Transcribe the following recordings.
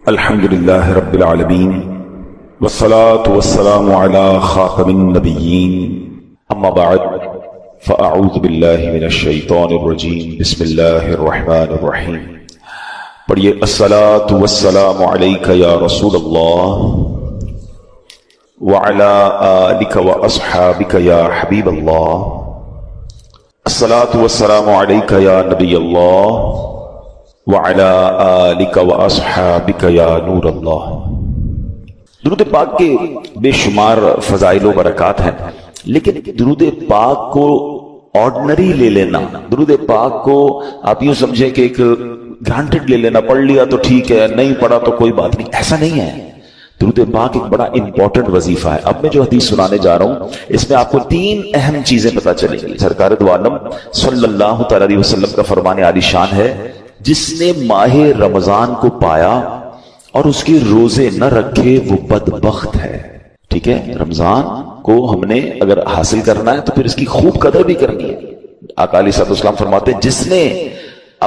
الحمدللہ رب العالمین والصلاة والسلام علی خاتم النبیین اما بعد فاعوذ باللہ من الشیطان الرجیم بسم اللہ الرحمن الرحیم. پڑھیے الصلاة والسلام علیک یا رسول اللہ وعلی آلک واصحابک یا حبیب اللہ. الصلاة والسلام علیک یا نبی اللہ وعلی آلک واصحابک یا نور اللہ. درود پاک کے بے شمار فضائل و برکات ہیں، لیکن درود پاک کو آرڈنری لے لینا، درود پاک کو آپ یوں سمجھیں کہ ایک گرانٹڈ لے لینا، پڑھ لیا تو ٹھیک ہے، نہیں پڑھا تو کوئی بات نہیں، ایسا نہیں ہے. درود پاک ایک بڑا امپورٹنٹ وظیفہ ہے. اب میں جو حدیث سنانے جا رہا ہوں اس میں آپ کو تین اہم چیزیں پتہ چلیں گی. سرکار دو عالم صلی اللہ تعالی علیہ وسلم کا فرمان عالی شان ہے، جس نے ماہ رمضان کو پایا اور اس کے روزے نہ رکھے وہ بدبخت ہے. ٹھیک ہے، رمضان کو ہم نے اگر حاصل کرنا ہے تو پھر اس کی خوب قدر بھی کرنی ہے. آقا علیہ السلام فرماتے ہیں جس نے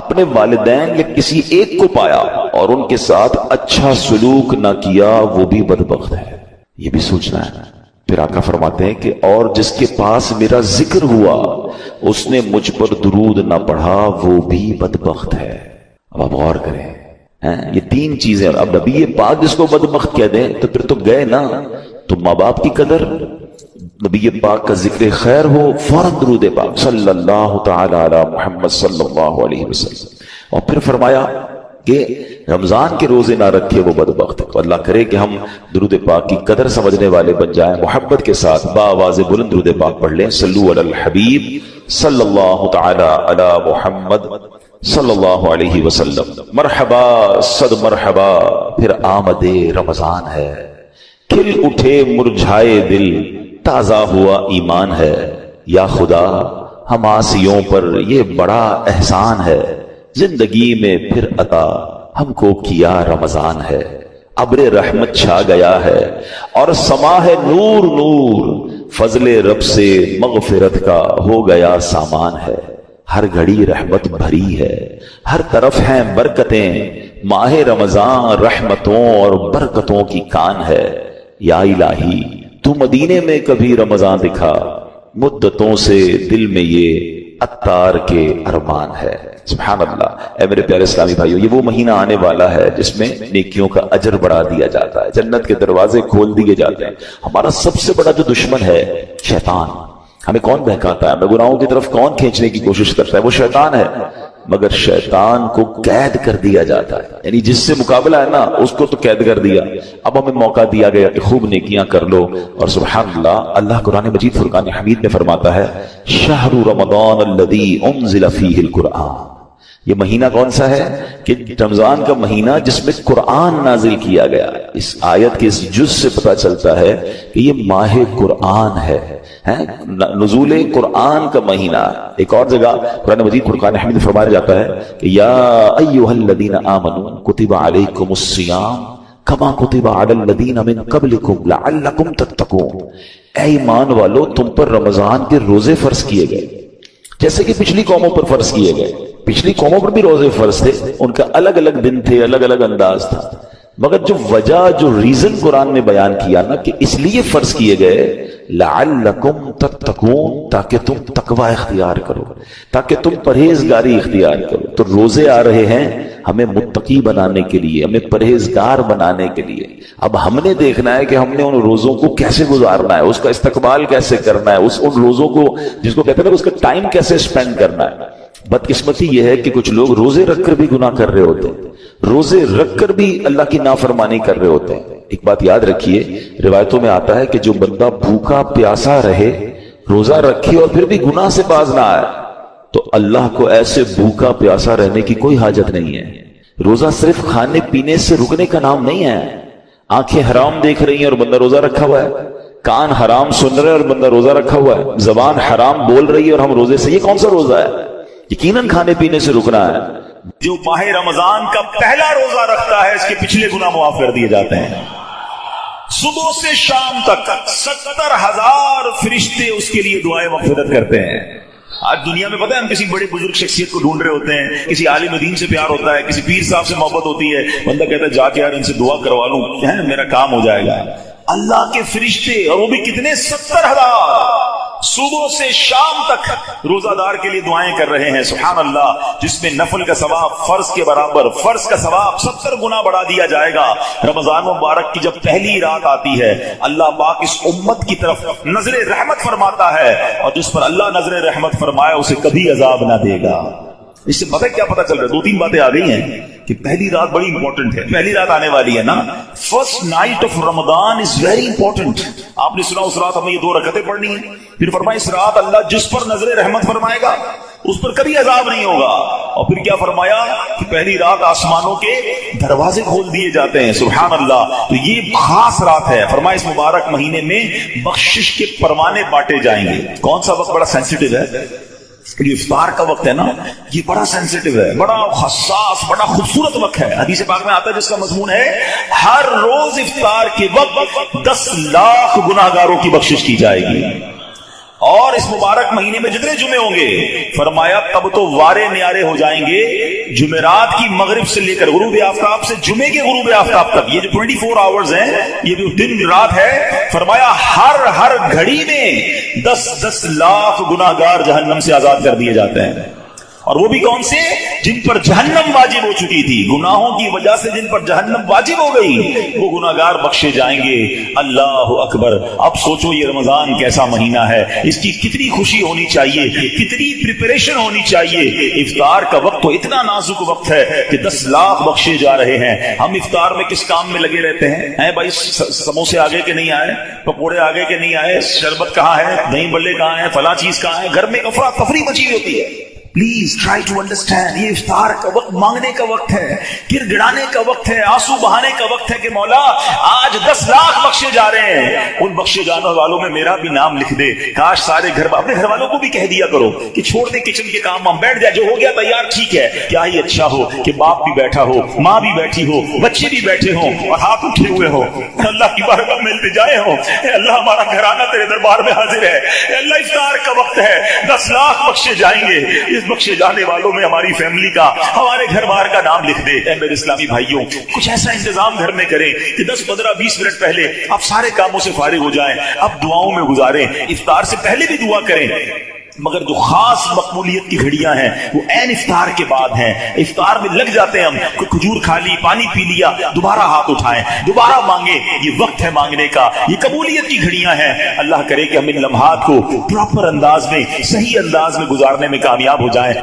اپنے والدین یا کسی ایک کو پایا اور ان کے ساتھ اچھا سلوک نہ کیا وہ بھی بدبخت ہے. یہ بھی سوچنا ہے. پھر آقا فرماتے ہیں کہ اور جس کے پاس میرا ذکر ہوا اس نے مجھ پر درود نہ پڑھا وہ بھی بدبخت ہے. اب آپ غور کریں، یہ تین چیزیں. اب نبی پاک جس کو بدبخت کہہ دیں تو پھر تو گئے نا. تو ماں باپ کی قدر، نبی پاک کا ذکر خیر ہو، فوراً درود پاک صلی اللہ تعالی علی محمد صلی اللہ علیہ وسلم. اور پھر فرمایا کہ رمضان کے روزے نہ رکھے وہ بدبخت ہے. تو اللہ کرے کہ ہم درود پاک کی قدر سمجھنے والے بن جائیں. محبت کے ساتھ باواز بلند درود پاک پڑھ لیں. صلو علی الحبیب صلی اللہ تعالی علی محمد صلی اللہ علیہ وسلم. مرحبا صد مرحبا، پھر آمد رمضان ہے. کھل اٹھے مرجھائے دل، تازہ ہوا ایمان ہے. یا خدا ہم آسیوں پر یہ بڑا احسان ہے، زندگی میں پھر عطا ہم کو کیا رمضان ہے. ابر رحمت چھا گیا ہے اور سما ہے نور نور، فضل رب سے مغفرت کا ہو گیا سامان ہے. ہر گھڑی رحمت بھری ہے، ہر طرف ہیں برکتیں، ماہ رمضان رحمتوں اور برکتوں کی کان ہے. یا الہی تو مدینے میں کبھی رمضان دکھا، مدتوں سے دل میں یہ عطار کے ارمان ہے. سبحان اللہ. اے میرے پیارے اسلامی بھائیو، یہ وہ مہینہ آنے والا ہے جس میں نیکیوں کا اجر بڑھا دیا جاتا ہے، جنت کے دروازے کھول دیے جاتے ہیں. ہمارا سب سے بڑا جو دشمن ہے شیطان. ہمیں کون بہکاتا ہے، ہمیں گناہوں کی طرف کون کھینچنے کی کوشش کرتا ہے؟ وہ شیطان ہے. مگر شیطان کو قید کر دیا جاتا ہے، یعنی جس سے مقابلہ ہے نا اس کو تو قید کر دیا. اب ہمیں موقع دیا گیا کہ خوب نیکیاں کر لو. اور سبحان اللہ، اللہ قرآن مجید فرقان حمید میں فرماتا ہے شہر رمضان الذی انزل فیہ القرآن. یہ مہینہ کون سا ہے؟ کہ رمضان کا مہینہ جس میں قرآن نازل کیا گیا. اس آیت کے اس جز سے پتہ چلتا ہے کہ یہ ماہ قرآن ہے، نزول قرآن کا مہینہ. ایک اور جگہ قرآن مجید فرقان حمید فرمایا جاتا ہے کہ یا ایھا الذین آمنوا کتب علیکم الصیام کما کتب علی الذین من قبلکم لعلکم تتقون. اے ایمان والو، تم پر رمضان کے روزے فرض کیے گئے جیسے کہ پچھلی قوموں پر فرض کیے گئے. پچھلی قوموں پر بھی روزے فرض تھے، ان کا الگ الگ دن تھے، الگ الگ انداز تھا. مگر جو وجہ، جو ریزن قرآن نے بیان کیا نا کہ اس لیے فرض کیے گئے لعلکم تتقون، تاکہ تم تقوی اختیار کرو، تاکہ تم پرہیزگاری اختیار کرو. تو روزے آ رہے ہیں ہمیں متقی بنانے کے لیے، ہمیں پرہیزگار بنانے کے لیے. اب ہم نے دیکھنا ہے کہ ہم نے ان روزوں کو کیسے گزارنا ہے، اس کا استقبال کیسے کرنا ہے، ان روزوں کو جس کو کہتے ہیں نا اس کا ٹائم کیسے سپینڈ کرنا ہے. بدقسمتی یہ ہے کہ کچھ لوگ روزے رکھ کر بھی گناہ کر رہے ہوتے ہیں، روزے رکھ کر بھی اللہ کی نافرمانی کر رہے ہوتے ہیں. ایک بات یاد رکھیے، روایتوں میں آتا ہے کہ جو بندہ بھوکا پیاسا رہے، روزہ رکھے اور پھر بھی گناہ سے باز نہ آئے، تو اللہ کو ایسے بھوکا پیاسا رہنے کی کوئی حاجت نہیں ہے. روزہ صرف کھانے پینے سے رکنے کا نام نہیں ہے. آنکھیں حرام دیکھ رہی ہیں اور بندہ روزہ رکھا ہوا ہے، کان حرام سن رہے اور بندہ روزہ رکھا ہوا ہے، زبان حرام بول رہی ہے اور ہم روزے سے، یہ کون سا روزہ ہے؟ یقیناً کھانے پینے سے رکنا ہے. جو ماہ رمضان کا پہلا روزہ رکھتا ہے اس کے پچھلے گناہ معاف کر دیے جاتے ہیں. صبح سے شام تک 70,000 فرشتے اس کے لیے دعائیں مغفرت کرتے ہیں. آج دنیا میں پتہ ہے ہم کسی بڑے بزرگ شخصیت کو ڈھونڈ رہے ہوتے ہیں, کسی عالم دین سے پیار ہوتا ہے, کسی پیر صاحب سے محبت ہوتی ہے, بندہ کہتا ہے جا کے یار ان سے دعا کروا لوں, میرا کام ہو جائے گا. اللہ کے فرشتے, اور وہ بھی کتنے, 70,000 صبح سے شام تک روزہ دار کے لیے دعائیں کر رہے ہیں. سبحان اللہ, جس میں نفل کا ثواب فرض کے برابر, فرض کا ثواب 70 گنا بڑھا دیا جائے گا. رمضان مبارک کی جب پہلی رات آتی ہے, اللہ پاک اس امت کی طرف نظر رحمت فرماتا ہے, اور جس پر اللہ نظر رحمت فرمائے اسے کبھی عذاب نہ دے گا. اس سے کیا پتہ چل رہا ہے؟ 2-3 باتیں آ گئی ہیں کہ پہلی رات بڑی امپورٹنٹ ہے. پہلی رات آنے والی ہے نا, first night of Ramzan is very important. آپ نے سنا اس رات ہمیں یہ 2 رکعتیں پڑھنی ہیں. پھر فرمایا اس رات اللہ جس پر نظر رحمت فرمائے گا اس پر کبھی عذاب نہیں ہوگا. اور پھر کیا فرمایا کہ پہلی رات آسمانوں کے دروازے کھول دیے جاتے ہیں. سبحان اللہ. تو یہ خاص رات ہے. فرمایا اس مبارک مہینے میں بخشش کے پروانے بانٹے جائیں گے. کون سا وقت بڑا سینسیٹیو ہے؟ جو افطار کا وقت ہے نا, یہ بڑا سینسیٹیو ہے, بڑا حساس, بڑا خوبصورت وقت ہے. حدیث پاک میں آتا ہے جس کا مضمون ہے ہر روز افطار کے وقت 10 لاکھ گناہگاروں کی بخشش کی جائے گی. اور اس مبارک مہینے میں جتنے جمعے ہوں گے, فرمایا تب تو وارے نیارے ہو جائیں گے جمعرات کی مغرب سے لے کر غروب آفتاب سے جمعے کے غروب آفتاب تک. یہ جو 24 آورز ہیں, یہ جو دن رات ہے, فرمایا ہر گھڑی میں 10 لاکھ گناہگار جہنم سے آزاد کر دیے جاتے ہیں. اور وہ بھی کون سے؟ جن پر جہنم واجب ہو چکی تھی, گناہوں کی وجہ سے جن پر جہنم واجب ہو گئی, وہ گناہگار بخشے جائیں گے. اللہ اکبر. اب سوچو یہ رمضان کیسا مہینہ ہے, اس کی کتنی خوشی ہونی چاہیے, کتنی پریپریشن ہونی چاہیے. افطار کا وقت تو اتنا نازک وقت ہے کہ 10 لاکھ بخشے جا رہے ہیں. ہم افطار میں کس کام میں لگے رہتے ہیں؟ بھائی سموسے آگے کے نہیں آئے, پکوڑے آگے کے نہیں آئے, شربت کہاں ہے, دہی بلے کہاں ہے, فلاں چیز کہاں ہے, گھر میں افراتفری مچی ہوتی ہے. پلیز ٹرائی ٹو انڈرسٹینڈ, یہ افطار کا وقت مانگنے کا وقت ہے, گر گڑانے کا وقت ہے, آنسو بہانے کا وقت ہے کہ مولا آج 10 لاکھ بخشے جا رہے ہیں. ان بخشے جانے والوں میں میرا بھی نام لکھ دے. کاش سارے اپنے گھر والوں کو بھی کہہ دیا کرو کہ چھوڑ دے کچن کے کام, ہم بیٹھ جائے, جو ہو گیا تیار ٹھیک ہے. کیا ہی اچھا ہو کہ باپ بھی بیٹھا ہو, ماں بھی بیٹھی ہو, بچے بھی بیٹھے ہوں اور ہاتھ اٹھے ہوئے ہو, اللہ کی بارگاہ میں التجائے ہوں, اللہ ہمارا گھرانہ تیرے دربار میں حاضر ہے, اللہ افطار کا وقت ہے, 10 لاکھ بخشے جائیں گے. اس بخشے جانے والوں میں ہماری فیملی کا, ہمارے گھر بار کا نام لکھ دے. اے میرے اسلامی بھائیوں, کچھ ایسا انتظام گھر میں کریں کہ 10, 15, 20 منٹ پہلے آپ سارے کاموں سے فارغ ہو جائیں, اب دعاؤں میں گزاریں. افطار سے پہلے بھی دعا کریں, مگر جو خاص مقبولیت کی گھڑیاں ہیں وہ عین افطار کے بعد ہیں. افطار میں لگ جاتے ہیں ہم, کوئی کھجور کھا لی, پانی پی لیا, دوبارہ ہاتھ اٹھائیں, دوبارہ مانگیں. یہ وقت ہے مانگنے کا, یہ قبولیت کی گھڑیاں ہیں. اللہ کرے کہ ہم ان لمحات کو پراپر انداز میں, صحیح انداز میں گزارنے میں کامیاب ہو جائیں.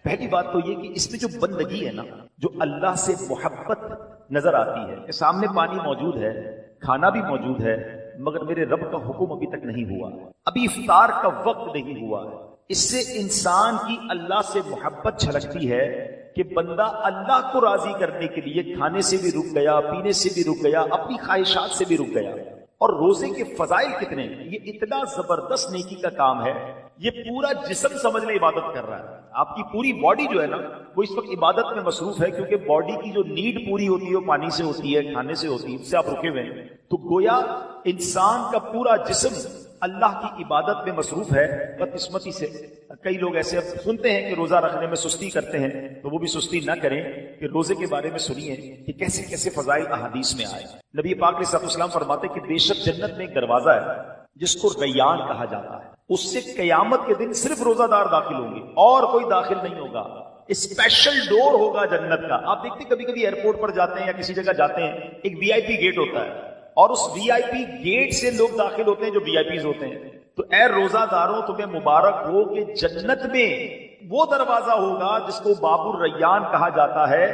پہلی بات تو یہ کہ اس میں جو بندگی ہے نا, جو اللہ سے محبت نظر آتی ہے کہ سامنے پانی موجود ہے, کھانا بھی موجود ہے, مگر میرے رب کا حکم ابھی تک نہیں ہوا, ابھی افطار کا وقت نہیں ہوا. اس سے انسان کی اللہ سے محبت جھلکتی ہے کہ بندہ اللہ کو راضی کرنے کے لیے کھانے سے بھی رک گیا, پینے سے بھی رک گیا, اپنی خواہشات سے بھی رک گیا. اور روزے کے فضائل کتنے ہیں, یہ اتنا زبردست نیکی کا کام ہے. یہ پورا جسم سمجھ لیں عبادت کر رہا ہے. آپ کی پوری باڈی جو ہے نا وہ اس وقت عبادت میں مصروف ہے, کیونکہ باڈی کی جو نیڈ پوری ہوتی ہے وہ پانی سے ہوتی ہے, کھانے سے ہوتی ہے, اس سے آپ رکے ہوئے ہیں. تو گویا انسان کا پورا جسم اللہ کی عبادت میں مصروف ہے. بدقسمتی سے کئی لوگ ایسے سنتے ہیں کہ روزہ رکھنے میں سستی کرتے ہیں, تو وہ بھی سستی نہ کریں کہ روزے کے بارے میں سنیے کہ کیسے کیسے فضائل احادیث میں آئے. نبی پاک علیہ السلام فرماتے کہ بے شک جنت میں ایک دروازہ ہے جس کو ریان کہا جاتا ہے, اس سے قیامت کے دن صرف روزہ دار داخل ہوں گے اور کوئی داخل نہیں ہوگا. اسپیشل ڈور ہوگا جنت کا. آپ دیکھتے کبھی کبھی ایئرپورٹ پر جاتے ہیں یا کسی جگہ جاتے ہیں, ایک وی آئی پی گیٹ ہوتا ہے, اور اس وی آئی پی گیٹ سے لوگ داخل ہوتے ہیں جو وی آئی پیز ہوتے ہیں. تو اے روزہ داروں تمہیں مبارک ہو کہ جنت میں وہ دروازہ ہوگا جس کو باب الریان کہا جاتا ہے,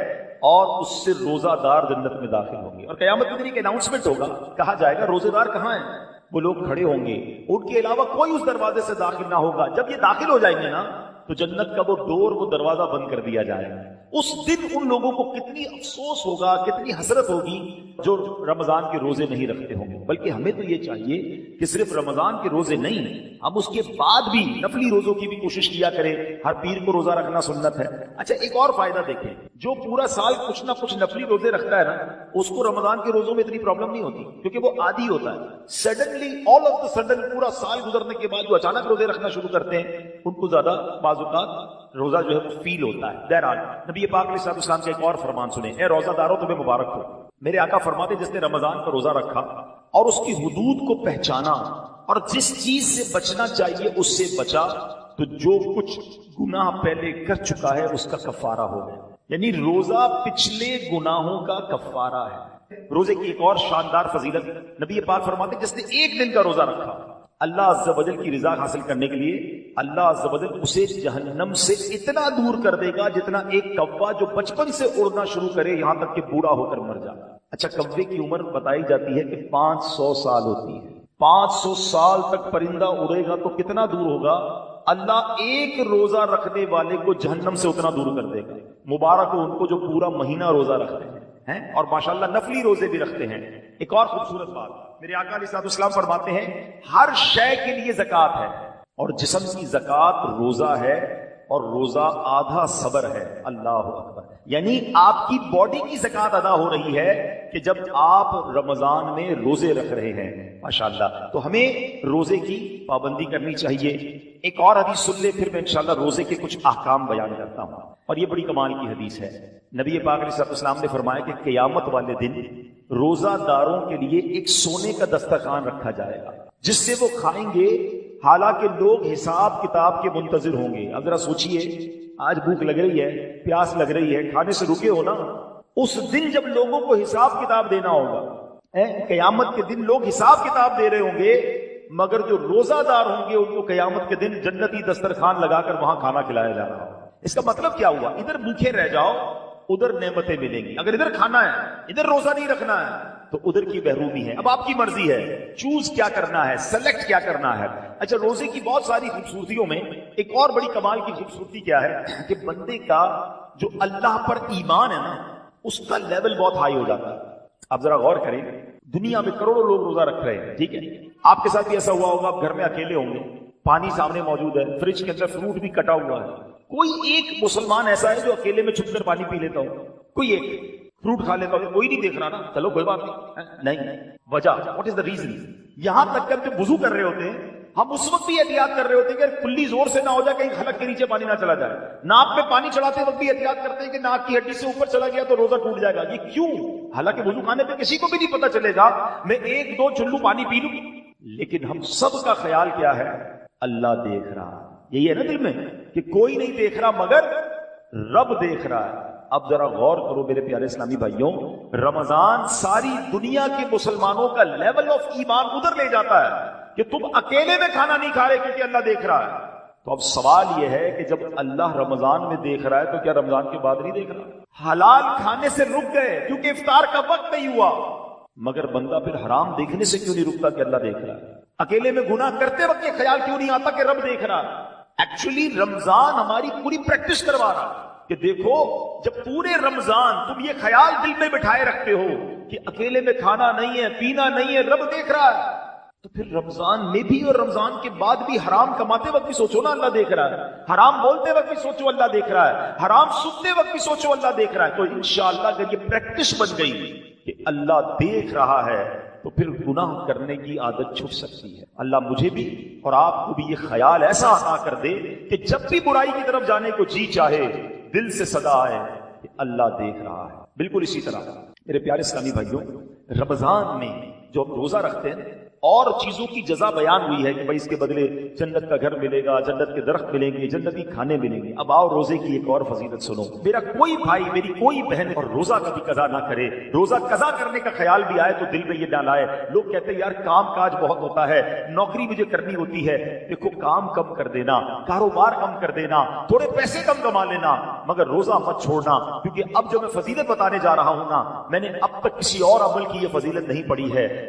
اور اس سے روزہ دار جنت میں داخل ہوں گے. اور قیامت کے دن ایک اناؤنسمنٹ ہوگا, کہا جائے گا روزے دار کہاں ہیں, وہ لوگ کھڑے ہوں گے, ان کے علاوہ کوئی اس دروازے سے داخل نہ ہوگا. جب یہ داخل ہو جائیں گے نا تو جنت کا وہ ڈور وہ دروازہ بند کر دیا جائے گا. اس دن ان لوگوں کو کتنی افسوس ہوگا, کتنی حسرت ہوگی جو رمضان کے روزے نہیں رکھتے ہوں گے. بلکہ ہمیں تو یہ چاہیے کہ صرف رمضان کے روزے نہیں, ہم اس کے بعد بھی نفلی روزوں کی بھی کوشش کیا کریں. ہر پیر کو روزہ رکھنا سنت ہے. اچھا ایک اور فائدہ دیکھیں, جو پورا سال کچھ نہ کچھ نفلی روزے رکھتا ہے نا, اس کو رمضان کے روزوں میں اتنی پرابلم نہیں ہوتی, کیونکہ وہ عادی ہوتا ہے. Suddenly all of the sudden پورا سال گزرنے کے بعد جو اچانک روزے رکھنا شروع کرتے ہیں, ان کو زیادہ بعض اوقات روزہ جو ہے وہ فیل ہوتا ہے. بہرحال نبی پاک علیہ الصلوۃ والسلام کا ایک اور فرمان سنیں, اے روزہ دارو تمہیں مبارک ہو. میرے آقا فرماتے جس نے رمضان کا روزہ رکھا اور اس کی حدود کو پہچانا اور جس چیز سے بچنا چاہیے اس سے بچا, تو جو کچھ گناہ پہلے کر چکا ہے اس کا کفارہ ہو گیا. یعنی روزہ پچھلے گناہوں کا کفارہ ہے. روزے کی ایک اور شاندار فضیلت, نبی پاک فرماتے جس نے ایک دن کا روزہ رکھا, اللہ عز و جل کی رضا حاصل کرنے کے لیے اللہ عز و جل اسے جہنم سے اتنا دور کر دے گا جتنا ایک کوا جو بچپن سے اڑنا شروع کرے یہاں تک کہ بوڑھا ہو کر مر جائے. اچھا کوے کی عمر بتائی جاتی ہے کہ 500 سال ہوتی ہے. 500 سال تک پرندہ اڑے گا تو کتنا دور ہوگا؟ اللہ ایک روزہ رکھنے والے کو جہنم سے اتنا دور کر دے گا. مبارک ہو ان کو جو پورا مہینہ روزہ رکھتے ہیں اور ماشاءاللہ نفلی روزے بھی رکھتے ہیں. ایک اور خوبصورت بات, میرے آقا علیہ الصلوۃ والسلام فرماتے ہیں ہر شے کے لیے زکوٰۃ ہے, اور جسم کی زکوٰۃ روزہ ہے, اور روزہ آدھا صبر ہے. اللہ اکبر. یعنی آپ کی باڈی کی زکوٰۃ ادا ہو رہی ہے کہ جب آپ رمضان میں روزے رکھ رہے ہیں. ماشاءاللہ, تو ہمیں روزے کی پابندی کرنی چاہیے. ایک اور حدیث سن لے, پھر میں انشاءاللہ روزے کے کچھ احکام بیان کرتا ہوں, اور یہ بڑی کمال کی حدیث ہے. نبی پاک علیہ الصلوۃ والسلام نے فرمایا کہ قیامت والے دن روزہ داروں کے لیے ایک سونے کا دسترخوان رکھا جائے گا جس سے وہ کھائیں گے, حالانکہ لوگ حساب کتاب کے منتظر ہوں گے. اب ذرا سوچئے, آج بھوک لگ رہی ہے, پیاس لگ رہی ہے, کھانے سے رکے ہو نا. اس دن جب لوگوں کو حساب کتاب دینا ہوگا, قیامت کے دن لوگ حساب کتاب دے رہے ہوں گے, مگر جو روزہ دار ہوں گے ان کو قیامت کے دن جنتی دسترخوان لگا کر وہاں کھانا کھلایا جا رہا ہوگا. اس کا مطلب کیا ہوا؟ ادھر بھوکے رہ جاؤ, ادھر نعمتیں ملیں گی. اگر ادھر کھانا ہے, ادھر روزہ نہیں رکھنا ہے, تو ادھر کی محرومی ہے. اب آپ کی مرضی ہے, چوز کیا کرنا ہے, سلیکٹ کیا کرنا ہے. اچھا, روزے کی بہت ساری خوبصورتیوں میں ایک اور بڑی کمال کی خوبصورتی کیا ہے کہ بندے کا جو اللہ پر ایمان ہے نا, اس کا لیول بہت ہائی ہو جاتا ہے. آپ ذرا غور کریں, دنیا میں کروڑوں لوگ روزہ رکھ رہے ہیں, ٹھیک ہے, آپ کے ساتھ بھی ایسا ہوا ہوگا, آپ گھر میں اکیلے ہوں گے, پانی سامنے موجود ہے, فریج کے اندر فروٹ بھی کٹا ہوا ہے. کوئی ایک مسلمان ایسا ہے جو اکیلے میں چھپ کر پانی پی لیتا ہو, کوئی ایک فروٹ کھا لیتا ہو, کوئی نہیں دیکھ رہا نا, چلو کوئی بات نہیں. وجہ واٹ از دا ریزن؟ یہاں تک کر کے وضو کر رہے ہوتے ہیں, ہم اس وقت بھی احتیاط کر رہے ہوتے ہیں کہ کلی زور سے نہ ہو جائے, کہیں حلق کے نیچے پانی نہ چلا جائے. ناک پہ پانی چڑھاتے وقت بھی احتیاط کرتے ہیں کہ ناک کی ہڈی سے اوپر چلا گیا تو روزہ ٹوٹ جائے گا. یہ کیوں؟ حالانکہ وضو خانے پہ کسی کو بھی نہیں پتا چلے گا, میں 1-2 چلو پانی پی لوں. لیکن ہم سب کا خیال کیا ہے؟ اللہ دیکھ رہا. یہی ہے نا دل میں کہ کوئی نہیں دیکھ رہا مگر رب دیکھ رہا ہے. اب ذرا غور کرو میرے پیارے اسلامی بھائیوں, رمضان ساری دنیا کے مسلمانوں کا لیول آف ایمان ادھر لے جاتا ہے کہ تم اکیلے میں کھانا نہیں کھا رہے کیونکہ اللہ دیکھ رہا ہے. تو اب سوال یہ ہے کہ جب اللہ رمضان میں دیکھ رہا ہے تو کیا رمضان کے بعد نہیں دیکھ رہا؟ حلال کھانے سے رک گئے کیونکہ افطار کا وقت نہیں ہوا, مگر بندہ پھر حرام دیکھنے سے کیوں نہیں رکتا کہ اللہ دیکھ رہا ہے؟ اکیلے میں گناہ کرتے وقت یہ خیال کیوں نہیں آتا کہ رب دیکھ رہا ہے؟ ایکچولی رمضان ہماری پوری پریکٹس کروا رہا ہے کہ دیکھو, جب پورے رمضان تم یہ خیال دل میں بٹھائے رکھتے ہو کہ اکیلے میں کھانا نہیں ہے, پینا نہیں ہے, رب دیکھ رہا ہے, تو پھر رمضان میں بھی اور رمضان کے بعد بھی حرام کماتے وقت بھی سوچو نا اللہ دیکھ رہا ہے, حرام بولتے وقت بھی سوچو اللہ دیکھ رہا ہے, حرام سنتے وقت بھی سوچو اللہ دیکھ رہا ہے. تو انشاءاللہ اگر یہ پریکٹس بن گئی کہ اللہ دیکھ رہا ہے تو پھر گناہ کرنے کی عادت چھوٹ سکتی ہے. اللہ مجھے بھی اور آپ کو بھی یہ خیال ایسا عطا کر دے کہ جب بھی برائی کی طرف جانے کو جی چاہے دل سے صدا آئے کہ اللہ دیکھ رہا ہے. بالکل اسی طرح میرے پیارے اسلامی بھائیوں, رمضان میں جو روزہ رکھتے ہیں اور چیزوں کی جزا بیان ہوئی ہے کہ بھائی اس کے بدلے جنت کا گھر ملے گا, جنت کے درخت ملیں گے, جنتی کھانے ملیں گے. اب آؤ روزے کی ایک اور فضیلت سنو. میرا کوئی بھائی, میری کوئی بہن اور روزہ کبھی قضا نہ کرے, روزہ قضا کرنے کا خیال بھی آئے تو دل میں یہ نہ لائے. لوگ کہتے ہیں یار کام کاج بہت ہوتا ہے, نوکری مجھے کرنی ہوتی ہے. دیکھو کام کم کر دینا, کاروبار کم کر دینا, تھوڑے پیسے کم کما لینا, مگر روزہ مت چھوڑنا. کیونکہ اب جو میں فضیلت بتانے جا رہا ہوں نا, میں نے اب تک کسی اور عمل کی یہ فضیلت نہیں پڑھی ہے.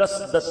10-10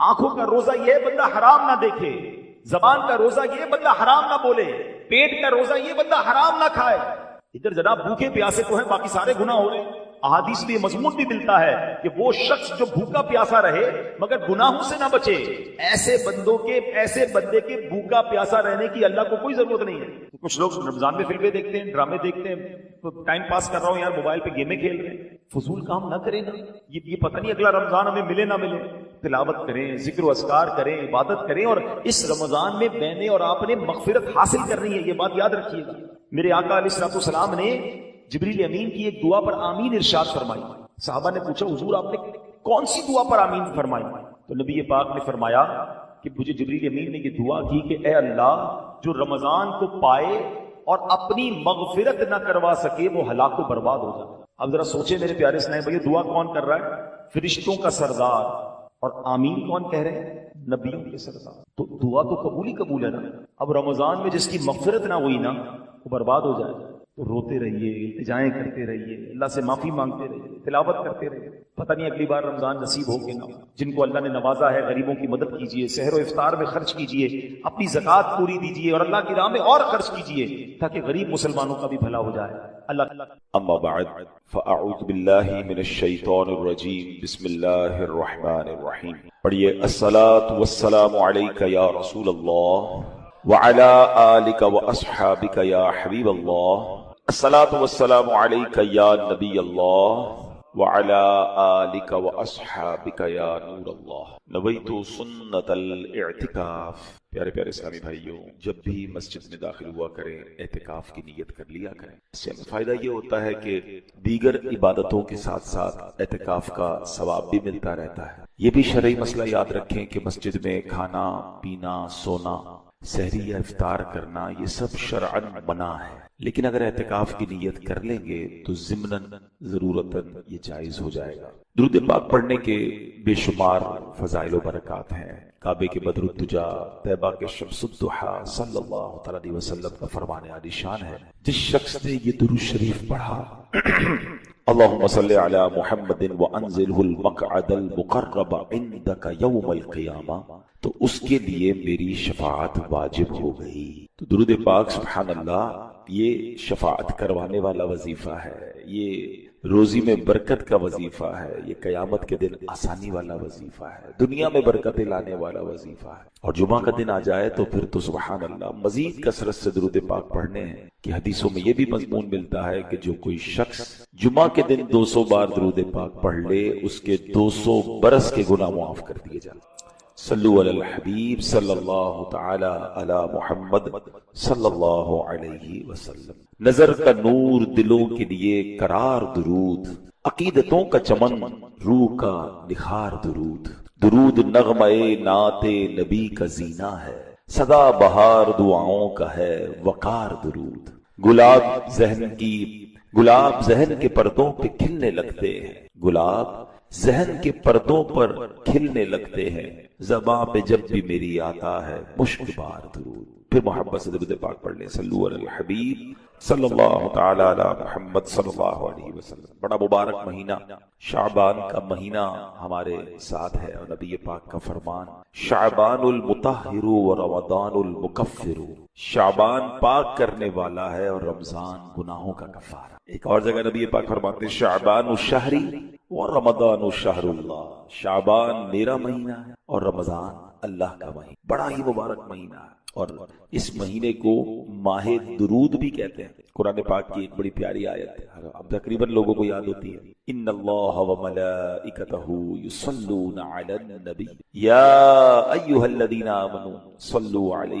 آنکھوں کا روزہ یہ بندہ حرام نہ دیکھے، زبان کا روزہ یہ بندہ حرام نہ بولے، پیٹ کا روزہ یہ بندہ حرام نہ کھائے۔ ادھر جناب بھوکے پیاسے تو ہیں، باقی سارے گناہ ہو رہے ہیں۔ احادیث میں یہ مضمون بھی ملتا ہے کہ وہ شخص جو بھوکا پیاسا رہے مگر گناہوں سے نہ بچے، ایسے بندے کے بھوکا پیاسا رہنے کی اللہ کو کوئی ضرورت نہیں ہے۔ کچھ لوگ رمضان میں فلمیں دیکھتے ہیں، ڈرامے دیکھتے ہیں، تو ٹائم پاس کر رہا ہوں یار، موبائل پہ گیمیں کھیل رہے ہیں۔ فضول کام نہ کریں نا، یہ پتہ نہیں اگلا رمضان ہمیں ملے نہ ملے۔ تلاوت کریں، ذکر و اذکار کریں، عبادت کریں، اور اس رمضان میں میں نے اور آپ نے مغفرت حاصل کرنی ہے، یہ بات یاد رکھیے گا۔ میرے آقا علیہ الصلوۃ والسلام نے جبریل امین کی ایک دعا پر آمین ارشاد فرمائی۔ صحابہ نے پوچھا حضور آپ نے کون سی دعا پر آمین فرمائی؟ تو نبی پاک نے فرمایا کہ مجھے جبریل امین نے یہ دعا کی کہ اے اللہ، جو رمضان کو پائے اور اپنی مغفرت نہ کروا سکے وہ ہلاک و برباد ہو جائے۔ اب ذرا سوچے میرے پیارے اسلام بھائی، دعا کون کر رہا ہے؟ فرشتوں کا سردار، اور آمین کون کہہ رہے ہیں؟ نبیوں کے سردار۔ تو دعا تو قبول ہی قبول ہے نا۔ اب رمضان میں جس کی مغفرت نہ ہوئی نا، وہ برباد ہو جائے۔ تو روتے رہیے، التجائیں کرتے رہیے، اللہ سے معافی مانگتے رہیے، تلاوت کرتے رہیے۔ پتہ نہیں اگلی بار رمضان نصیب ہو کہ نہ ہو۔ جن کو اللہ نے نوازا ہے غریبوں کی مدد کیجیے، سحر و افطار میں خرچ کیجیے، اپنی زکوٰۃ پوری دیجیے، اور اللہ کی راہ میں اور خرچ کیجیے تاکہ غریب مسلمانوں کا بھی بھلا ہو جائے۔ اللہ اما بعد فاعوذ باللہ من الشیطان الرجیم، بسم اللہ الرحمن الرحیم۔ پڑھیے الصلاۃ والسلام علیک یا رسول اللہ وعلی آلک واصحابک یا حبیب اللہ، الصلاۃ والسلام علیک یا نبی اللہ وعلی آلک واصحابک یا نور اللہ، نویت سنت الاعتکاف۔ پیارے پیارے اسلامی بھائیوں، جب بھی مسجد میں داخل ہوا کریں اعتکاف کی نیت کر لیا کریں۔ اس سے ہمیں فائدہ یہ ہوتا ہے کہ دیگر عبادتوں کے ساتھ ساتھ اعتکاف کا ثواب بھی ملتا رہتا ہے۔ یہ بھی شرعی مسئلہ یاد رکھیں کہ مسجد میں کھانا پینا، سونا، سحری یا افطار کرنا یہ سب شرعاً منع ہے، لیکن اگر اعتکاف کی نیت کر لیں گے تو ضمناً ضرورتاً یہ جائز ہو جائے گا۔ درود پاک پڑھنے کے بے شمار فضائل و برکات ہیں۔ کعبے کے بدر الدجا، طیبہ کے شمس الضحیٰ صلی اللہ تعالی علیہ وسلم کا فرمان عالی شان ہے، جس شخص نے یہ درود شریف پڑھا اللہم صلی علی محمد وانزلہ المقعد المقرب عندک یوم القیامہ، تو اس کے لیے میری شفاعت واجب ہو گئی۔ تو درود پاک سبحان اللہ یہ شفاعت کروانے والا وظیفہ ہے، یہ روزی میں برکت کا وظیفہ ہے، یہ قیامت کے دن آسانی والا وظیفہ ہے، دنیا میں برکتیں لانے والا وظیفہ ہے۔ اور جمعہ کا دن آ جائے تو پھر تو سبحان اللہ مزید کثرت سے درود پاک پڑھنے ہیں کہ حدیثوں میں یہ بھی مضمون ملتا ہے کہ جو کوئی شخص جمعہ کے دن 200 بار درود پاک پڑھ لے اس کے 200 برس کے گناہ معاف کر دیے جاتے ہیں۔ صلو علی الحبیب صلی اللہ تعالی علی محمد صلی اللہ علیہ وسلم۔ نظر کا نور دلوں کے لیے قرار درود، عقیدتوں کا چمن روح کا نکھار درود، درود نغمہ نعت نبی کا زینہ ہے، سدا بہار دعاؤں کا ہے وقار درود، گلاب ذہن کے پردوں پہ کھلنے لگتے ہیں، گلاب ذہن کے پردوں پر کھلنے لگتے ہیں، زباں پہ جب بھی میری آتا ہے مشک بار درود۔ پھر محبت سے درود پاک پڑھ لیں، صلو علی الحبیب صلی اللہ تعالی علی محمد صلی اللہ علیہ وسلم۔ بڑا مبارک مہینہ شعبان کا مہینہ ہمارے ساتھ ہے، اور نبی پاک کا فرمان شعبان المطہر و رمضان المکفر، شعبان پاک کرنے والا ہے اور رمضان گناہوں کا کفارہ۔ ایک اور جگہ نبی پاک فرماتے ہیں شعبان الشہری و رمضان شہر اللہ، شعبان میرا مہینہ ہے اور رمضان اللہ کا مہینہ، بڑا ہی مبارک مہینہ ہے۔ اور اس مہینے کو ماہ درود بھی کہتے ہیں۔ قرآن پاک کی ایک بڑی پیاری آیت ہے، اب تقریباً لوگوں کو یاد ہوتی ہے، ان اللہ وملائکتہ یصلون علی النبی یا ایھا الذین آمنوا صلوا علیہ